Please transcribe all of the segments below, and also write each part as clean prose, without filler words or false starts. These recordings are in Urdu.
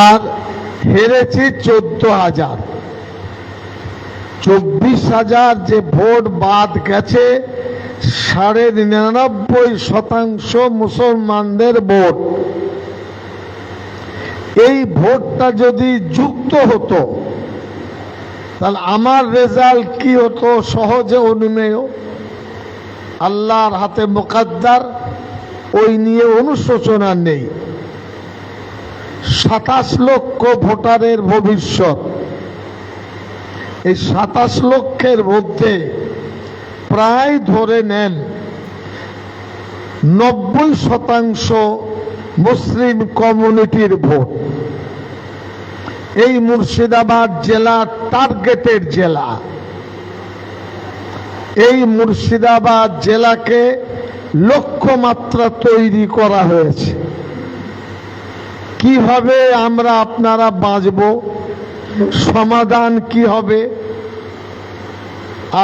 আর হেরেছি 14,000। 24,000 যে ভোট বাদ গেছে, 99.5% মুসলমানদের ভোট। এই ভোটটা যদি যুক্ত হতো তাহলে আমার রেজাল্ট কি হতো সহজে অনুমেয়। আল্লাহর হাতে মুকদ্দার, ওই নিয়ে অনুশোচনা নেই। 27 লক্ষ ভোটারের ভবিষ্যৎ। এই 27 লক্ষের মধ্যে প্রায় ধরে নেন 90% মুসলিম কমিউনিটির ভোট। এই মুর্শিদাবাদ জেলা টার্গেটেড জেলা। এই মুর্শিদাবাদ জেলাকে লক্ষ্যমাত্রা তৈরি করা হয়েছে। কিভাবে আমরা আপনারা বাঁচব, সমাধান কি হবে।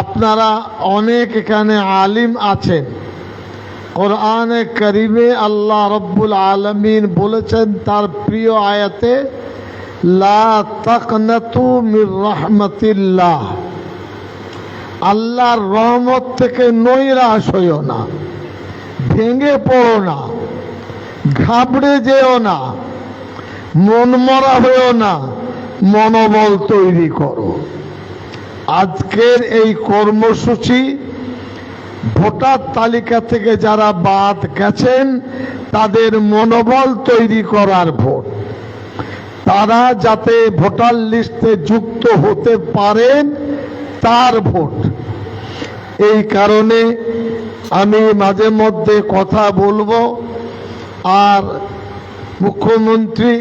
আপনারা অনেক এখানে আলিম আছেন। কোরআনে কারিমে আল্লাহ রব্বুল আলামিন বলেছেন তার প্রিয় আয়াতে, লা তাকনাতু মির রাহমাতিল্লাহ, আল্লাহর রহমত থেকে নৈরাশ হইও না, ভেঙে পড়ো না, ঘাবড়ে যেও না, মনমরা হইও না, মনোবল তৈরি করো। আজকের এই কর্মসূচি ভোটার তালিকা থেকে যারা বাদ গেছেন তাদের মনোবল তৈরি করার ভোট। তারা যাতে ভোটার লিস্টে যুক্ত হতে পারেন তার ভোট। এই কারণে আমি মাঝে মধ্যে কথা বলবো, আর মুখ্যমন্ত্রী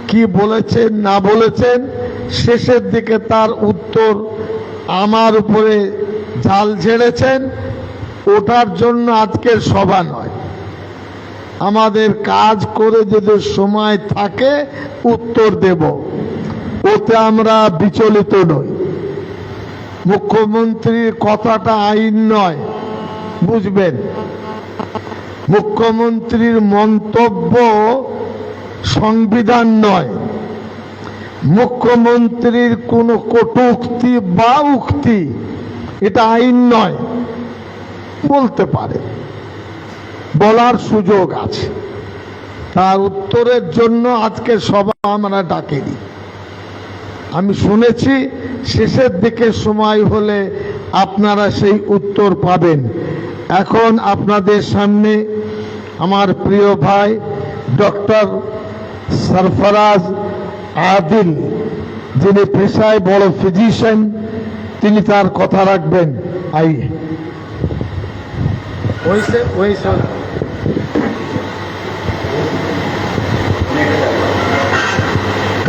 কি বলেছেন না বলেছেন শেষের দিকে তার উত্তর আমার উপরে জাল ঝেড়েছেন, ওটার জন্য আজকের সভা নয়। আমাদের কাজ করে যদি সময় থাকে উত্তর দেব, ওতে আমরা বিচলিত নই। মুখ্যমন্ত্রীর কথাটা আইন নয়, বুঝবেন। মুখ্যমন্ত্রীর মন্তব্য সংবিধান নয়। মুখ্যমন্ত্রীর কোনো কটূক্তি বা উক্তি এটা আইন নয়। বলতে পারে, বলার সুযোগ আছে। তার উত্তরের জন্য আজকে সভা আমরা ডাকিনি। আমি শুনেছি শেষের দিকে সময় হলে আপনারা সেই উত্তর পাবেন। এখন আপনাদের সামনে আমার প্রিয় ভাই ডক্টর সরফরাজ আদিল, যিনি পেশায় বড় ফিজিশিয়ান, তিনি তার কথা রাখবেন। আইয়ে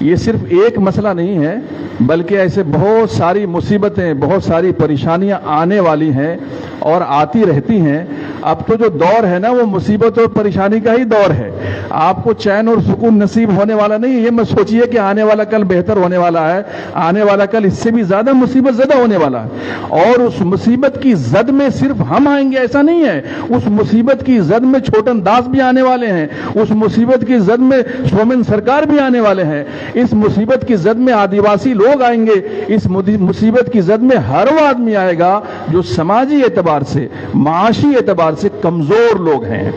یہ صرف ایک مسئلہ نہیں ہے بلکہ ایسے بہت ساری مصیبتیں بہت ساری پریشانیاں آنے والی ہیں اور آتی رہتی ہیں. اب تو جو دور ہے نا وہ مصیبت اور پریشانی کا ہی دور ہے. آپ کو چین اور سکون نصیب ہونے والا نہیں ہے. یہ مت سوچئے کہ آنے والا کل بہتر ہونے والا ہے. آنے والا کل اس سے بھی زیادہ مصیبت زدہ ہونے والا ہے. اور اس مصیبت کی زد میں صرف ہم آئیں گے ایسا نہیں ہے. اس مصیبت کی زد میں چھوٹن داس بھی آنے والے ہیں. اس مصیبت کی زد میں سومن سرکار بھی آنے والے ہیں. اس مصیبت کی زد میں آدیواسی لوگ آئیں گے. اس مصیبت کی زد میں ہر وہ آدمی آئے گا جو سماجی اعتبار سے معاشی اعتبار سے کمزور لوگ ہیں.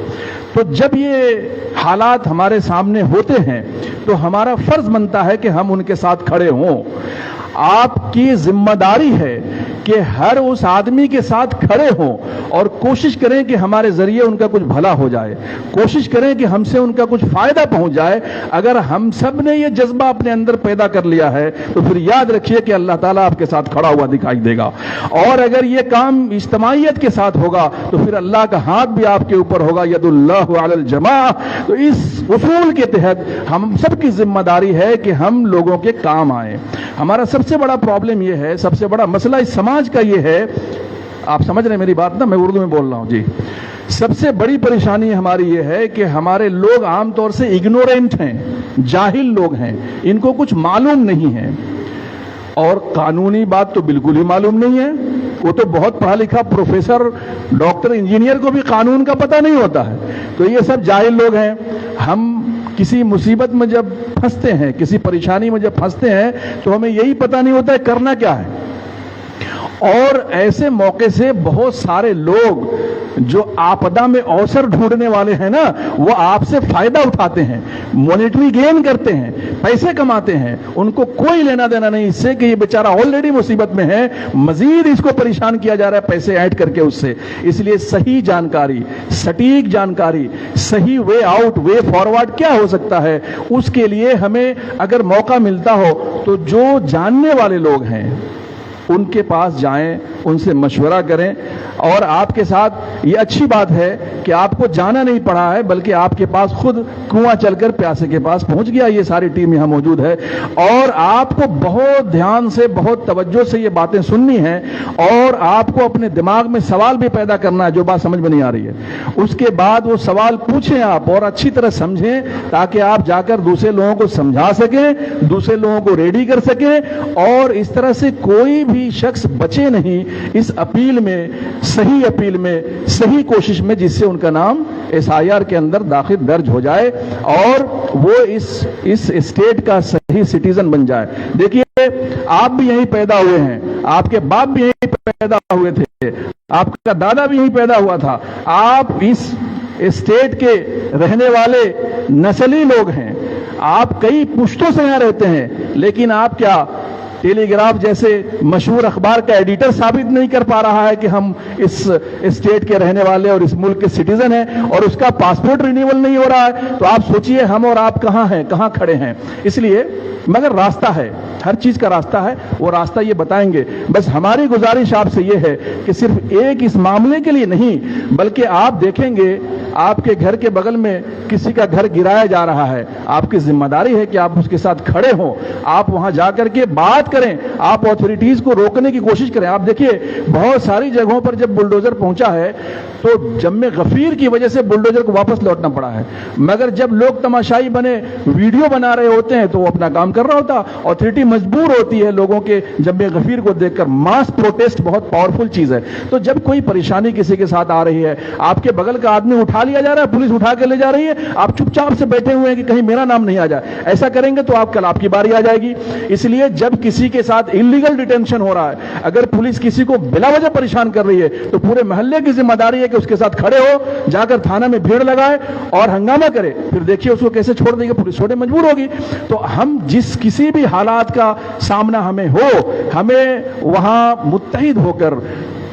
تو جب یہ حالات ہمارے سامنے ہوتے ہیں تو ہمارا فرض بنتا ہے کہ ہم ان کے ساتھ کھڑے ہوں. آپ کی ذمہ داری ہے کہ ہر اس آدمی کے ساتھ کھڑے ہوں اور کوشش کریں کہ ہمارے ذریعے ان کا کچھ بھلا ہو جائے. کوشش کریں کہ ہم سے ان کا کچھ فائدہ پہنچ جائے. اگر ہم سب نے یہ جذبہ اپنے اندر پیدا کر لیا ہے تو پھر یاد رکھیے کہ اللہ تعالیٰ آپ کے ساتھ کھڑا ہوا دکھائی دے گا. اور اگر یہ کام اجتماعیت کے ساتھ ہوگا تو پھر اللہ کا ہاتھ بھی آپ کے اوپر ہوگا. ید اللہ علی الجماع. تو اس اصول کے تحت ہم سب کی ذمہ داری ہے کہ ہم لوگوں کے کام آئیں. ہمارا سب سے بڑا پرابلم یہ ہے, سب سے بڑا مسئلہ اس سماج کا یہ ہے, آپ سمجھ رہے ہیں میری بات نا, میں اردو میں بول رہا ہوں جی. سب سے بڑی پریشانی ہماری یہ ہے کہ ہمارے لوگ عام طور سے اگنورینٹ ہیں, جاہل لوگ ہیں, ان کو کچھ معلوم نہیں ہے. اور قانونی بات تو بالکل ہی معلوم نہیں ہے. وہ تو بہت پڑھا لکھا پروفیسر ڈاکٹر انجینئر کو بھی قانون کا پتہ نہیں ہوتا ہے. تو یہ سب جاہل لوگ ہیں. ہم کسی مصیبت میں جب پھنستے ہیں, کسی پریشانی میں جب پھنستے ہیں تو ہمیں یہی پتہ نہیں ہوتا ہے کرنا کیا ہے. اور ایسے موقع سے بہت سارے لوگ جو آپدا میں اوسر ڈھونڈنے والے ہیں نا, وہ آپ سے فائدہ اٹھاتے ہیں, مانیٹری گین کرتے ہیں, پیسے کماتے ہیں. ان کو کوئی لینا دینا نہیں اس سے کہ یہ بیچارہ آلریڈی مصیبت میں ہے, مزید اس کو پریشان کیا جا رہا ہے پیسے ایڈ کر کے اس سے. اس لیے صحیح جانکاری, سٹیک جانکاری, صحیح وے آؤٹ, وے فارورڈ کیا ہو سکتا ہے, اس کے لیے ہمیں اگر موقع ملتا ہو تو جو جاننے والے لوگ ہیں ان کے پاس جائیں, ان سے مشورہ کریں. اور آپ کے ساتھ یہ اچھی بات ہے کہ آپ کو جانا نہیں پڑا ہے بلکہ آپ کے پاس خود کنواں چل کر پیاسے کے پاس پہنچ گیا. یہ ساری ٹیم یہاں موجود ہے اور آپ کو بہت دھیان سے بہت توجہ سے یہ باتیں سننی ہیں اور آپ کو اپنے دماغ میں سوال بھی پیدا کرنا ہے جو بات سمجھ میں نہیں آ رہی ہے. اس کے بعد وہ سوال پوچھیں آپ اور اچھی طرح سمجھیں تاکہ آپ جا کر دوسرے لوگوں کو سمجھا سکیں, دوسرے لوگوں کو ریڈی کر سکیں. اور اس طرح سے کوئی بھی شخص بچے نہیں اس اپیل میں, صحیح اپیل میں, صحیح کوشش میں, جس سے ان کا نام SIR کے اندر داخل درج ہو جائے اور وہ اس اسٹیٹ کا صحیح سٹیزن بن جائے. دیکھیے آپ بھی یہیں پیدا ہوئے ہیں, آپ کے باپ بھی یہیں پیدا ہوئے تھے, آپ کا دادا بھی یہیں پیدا ہوا تھا. آپ اس اسٹیٹ کے رہنے والے نسلی لوگ ہیں. آپ کئی پشتوں سے یہاں رہتے ہیں لیکن آپ کیا ٹیلی گراف جیسے مشہور اخبار کا ایڈیٹر ثابت نہیں کر پا رہا ہے کہ ہم اس اسٹیٹ کے رہنے والے اور اس ملک کے سٹیزن ہیں اور اس کا پاسپورٹ رینیول نہیں ہو رہا ہے. تو آپ سوچئے ہم اور آپ کہاں ہیں, کہاں کھڑے ہیں. اس لیے مگر راستہ ہے, ہر چیز کا راستہ ہے, وہ راستہ یہ بتائیں گے. بس ہماری گزارش آپ سے یہ ہے کہ صرف ایک اس معاملے کے لیے نہیں بلکہ آپ دیکھیں گے آپ کے گھر کے بغل میں کسی کا گھر گرایا جا رہا ہے, آپ کی ذمہ داری ہے کہ آپ اس کے ساتھ کھڑے ہوں, آپ وہاں جا کر کے بات کریں, آپ اتھارٹیز کو روکنے کی کوشش کریں. آپ دیکھیے بہت ساری جگہوں پر جب بلڈوزر پہنچا ہے تو جم غفیر کی وجہ سے بلڈوزر کو واپس لوٹنا پڑا ہے, مگر جب لوگ تماشائی بنے ویڈیو بنا رہے ہوتے ہیں تو وہ اپنا کام کر رہا ہوتا. اتھارٹی مجبور ہوتی ہے لوگوں کے جم غفیر کو دیکھ کر. ماس پروٹیسٹ بہت پاورفل چیز ہے. تو جب کوئی پریشانی کسی کے ساتھ آ رہی ہے, آپ کے بغل کا آدمی اٹھا لیا جا رہا ہے, پولیس اٹھا کے لے جا رہی ہے, آپ چپ چاپ سے بیٹھے ہوئے ہیں کہ کہیں میرا نام نہیں آ جائے. ایسا کریں گے تو کل آپ کی باری آ جائے گی. اس لیے جب کسی کے ساتھ انلیگل ڈیٹینشن ہو رہا ہے, اگر پولیس کسی کو بلا وجہ پریشان کر رہی ہے تو پورے محلے کی ذمہ داری ہے کہ اس کے ساتھ کھڑے ہو, جا کر تھانہ میں بھیڑ لگائے اور ہنگامہ کرے. پھر دیکھیے اس کو کیسے چھوڑ دے گی, پولیس چھوڑے مجبور ہوگی. تو ہم جس کسی بھی حالات کا سامنا ہمیں ہو, ہمیں وہاں متحد ہو کر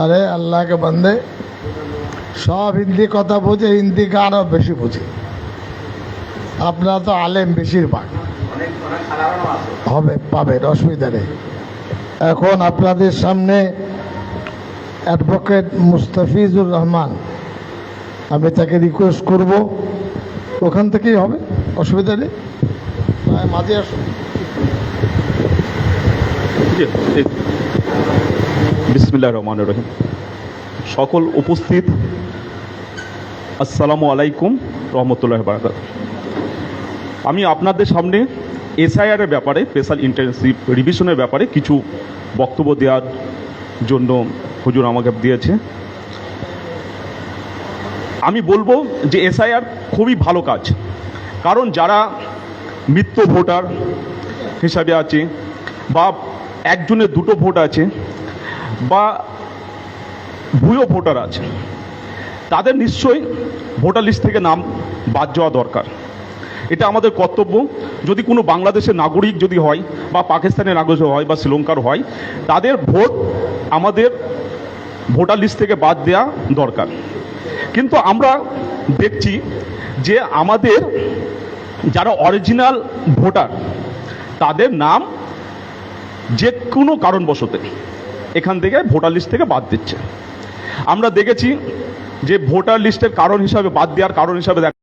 আরে আল্লাহকে বান্দে, সব হিন্দি কথা বোঝে, হিন্দি গান আরো বেশি বুঝে। আপনারা তো আলেম বেশিরভাগ, হবে পাবেন, অসুবিধা নেই। এখন আপনাদের সামনে অ্যাডভোকেট মুস্তাফিজুর রহমান, আমি তাকে রিকোয়েস্ট করব, ওখান থেকেই হবে, অসুবিধা নেই, মাঝে আসুন। বিসমিল্লাহির রহমানির রহিম। সকল উপস্থিত, আসসালামু আলাইকুম রহমতুল্লাহি বারাকাতুহু। আমি আপনাদের সামনে এসআইআর এর ব্যাপারে, স্পেশাল ইন্টেনসিভ রিভিশনের ব্যাপারে কিছু বক্তব্য দেওয়ার জন্য হুজুর আমাকে দিয়েছে। আমি বলবো যে এসআইআর খুবই ভালো কাজ, কারণ যারা মৃত ভোটার হিসাবে আছে, বা একজনের দুটো ভোট আছে, বা ভুয়ো ভোটার আছে, তাদের নিশ্চয়ই ভোটার লিস্ট থেকে নাম বাদ যাওয়া দরকার। এটা আমাদের কর্তব্য। যদি কোনো বাংলাদেশের নাগরিক যদি হয়, বা পাকিস্তানের নাগরিক হয়, বা শ্রীলঙ্কার হয়, তাদের ভোট আমাদের ভোটার লিস্ট থেকে বাদ দেওয়া দরকার। কিন্তু আমরা দেখছি যে আমাদের যারা অরিজিনাল ভোটার, তাদের নাম যে কোনো কারণবশত এখান থেকে ভোটার লিস্ট থেকে বাদ দিচ্ছে। আমরা দেখেছি যে ভোটার লিস্টের কারণ হিসাবে, বাদ দেওয়ার কারণ হিসাবে